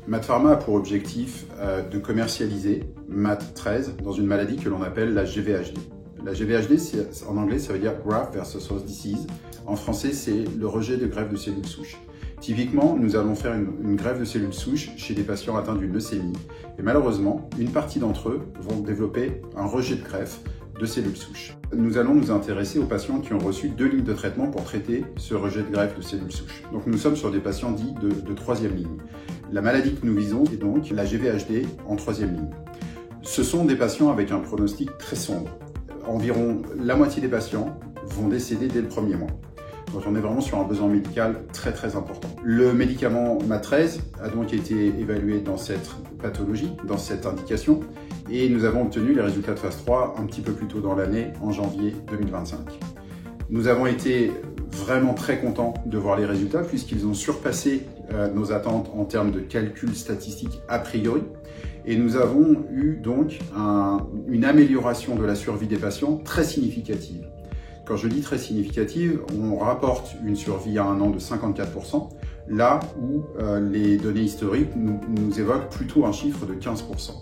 MaaT Pharma a pour objectif de commercialiser MaaT13 dans une maladie que l'on appelle la GVHD. La GVHD, en anglais, ça veut dire Graft versus Host Disease. En français, c'est le rejet de greffe de cellules souches. Typiquement, nous allons faire une greffe de cellules souches chez des patients atteints d'une leucémie. Et malheureusement, une partie d'entre eux vont développer un rejet de greffe de cellules souches. Nous allons nous intéresser aux patients qui ont reçu 2 lignes de traitement pour traiter ce rejet de greffe de cellules souches. Donc nous sommes sur des patients dits de 3e ligne. La maladie que nous visons est donc la GVHD en 3e ligne. Ce sont des patients avec un pronostic très sombre. Environ la moitié des patients vont décéder dès le 1er mois. Donc on est vraiment sur un besoin médical très important. Le médicament MaaT13 a donc été évalué dans cette pathologie, dans cette indication, et nous avons obtenu les résultats de phase 3 un petit peu plus tôt dans l'année, en janvier 2025. Nous avons été vraiment très contents de voir les résultats puisqu'ils ont surpassé nos attentes en termes de calculs statistiques a priori, et nous avons eu donc une amélioration de la survie des patients très significative. Quand je dis très significative, on rapporte une survie à 1 an de 54%, là où les données historiques nous évoquent plutôt un chiffre de 15%.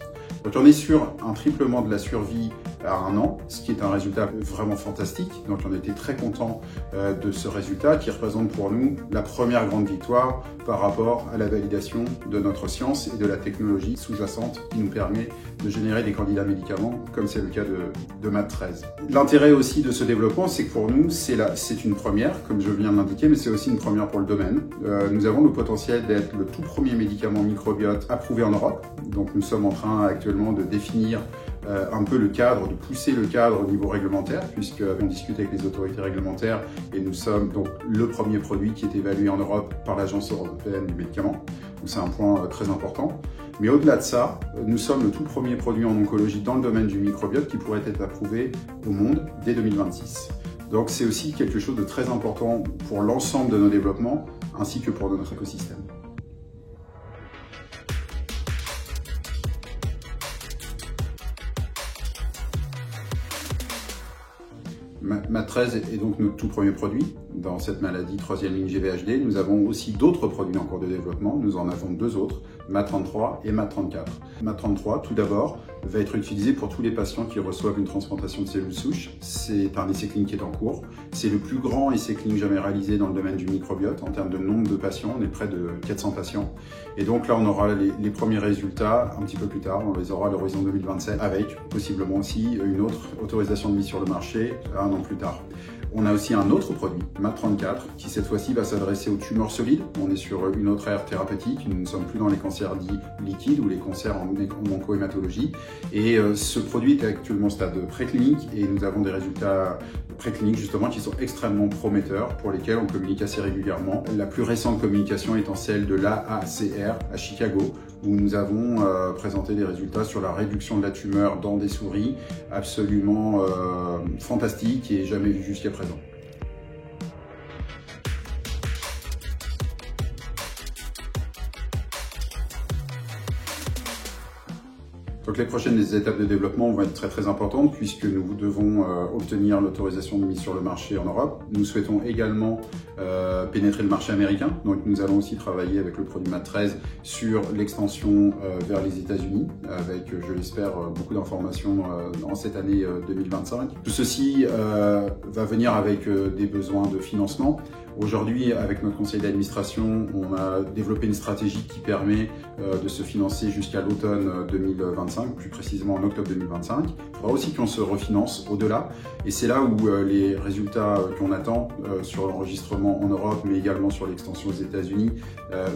Donc on est sur un triplement de la survie à 1 an, ce qui est un résultat vraiment fantastique. Donc on était très contents de ce résultat qui représente pour nous la première grande victoire par rapport à la validation de notre science et de la technologie sous-jacente qui nous permet de générer des candidats médicaments, comme c'est le cas de MaaT13. L'intérêt aussi de ce développement, c'est que pour nous, c'est une première, comme je viens de l'indiquer, mais c'est aussi une première pour le domaine. Nous avons le potentiel d'être le tout premier médicament microbiote approuvé en Europe. Donc nous sommes en train actuellement de définir un peu le cadre, de pousser le cadre au niveau réglementaire, puisqu'on discute avec les autorités réglementaires et nous sommes donc le premier produit qui est évalué en Europe par l'Agence européenne du médicament. Donc c'est un point très important. Mais au-delà de ça, nous sommes le tout premier produit en oncologie dans le domaine du microbiote qui pourrait être approuvé au monde dès 2026. Donc c'est aussi quelque chose de très important pour l'ensemble de nos développements ainsi que pour notre écosystème. MaaT13 est donc notre tout premier produit dans cette maladie 3e ligne GVHD. Nous avons aussi d'autres produits en cours de développement. Nous en avons 2 autres, MaaT33 et MaaT34. MaaT33, tout d'abord, va être utilisé pour tous les patients qui reçoivent une transplantation de cellules souches. C'est un essai clinique qui est en cours. C'est le plus grand essai clinique jamais réalisé dans le domaine du microbiote. En termes de nombre de patients, on est près de 400 patients. Et donc là, on aura les premiers résultats un petit peu plus tard. On les aura à l'horizon 2027 avec possiblement aussi une autre autorisation de mise sur le marché 1 an plus tard. On a aussi un autre produit, MaaT34, qui cette fois-ci va s'adresser aux tumeurs solides. On est sur une autre ère thérapeutique, nous ne sommes plus dans les cancers dits liquides ou les cancers en oncohématologie. Et ce produit est actuellement au stade préclinique et nous avons des résultats précliniques justement qui sont extrêmement prometteurs pour lesquels on communique assez régulièrement. La plus récente communication étant celle de l'AACR à Chicago, où nous avons présenté des résultats sur la réduction de la tumeur dans des souris absolument fantastiques et jamais vues jusqu'à présent. Donc les prochaines étapes de développement vont être très importantes puisque nous devons obtenir l'autorisation de mise sur le marché en Europe. Nous souhaitons également pénétrer le marché américain. Donc nous allons aussi travailler avec le produit MaaT13 sur l'extension vers les États-Unis avec, je l'espère, beaucoup d'informations en cette année 2025. Tout ceci va venir avec des besoins de financement. Aujourd'hui, avec notre conseil d'administration, on a développé une stratégie qui permet de se financer jusqu'à l'automne 2025, plus précisément en octobre 2025. Il faudra aussi qu'on se refinance au-delà, et c'est là où les résultats qu'on attend sur l'enregistrement en Europe, mais également sur l'extension aux États-Unis,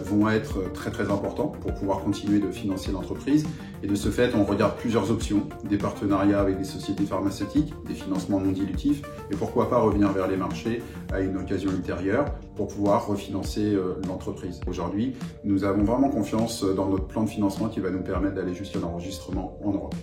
vont être très importants pour pouvoir continuer de financer l'entreprise. Et de ce fait, on regarde plusieurs options, des partenariats avec des sociétés pharmaceutiques, des financements non dilutifs, et pourquoi pas revenir vers les marchés à une occasion ultérieure pour pouvoir refinancer l'entreprise. Aujourd'hui, nous avons vraiment confiance dans notre plan de financement qui va nous permettre d'aller jusqu'à l'enregistrement en Europe.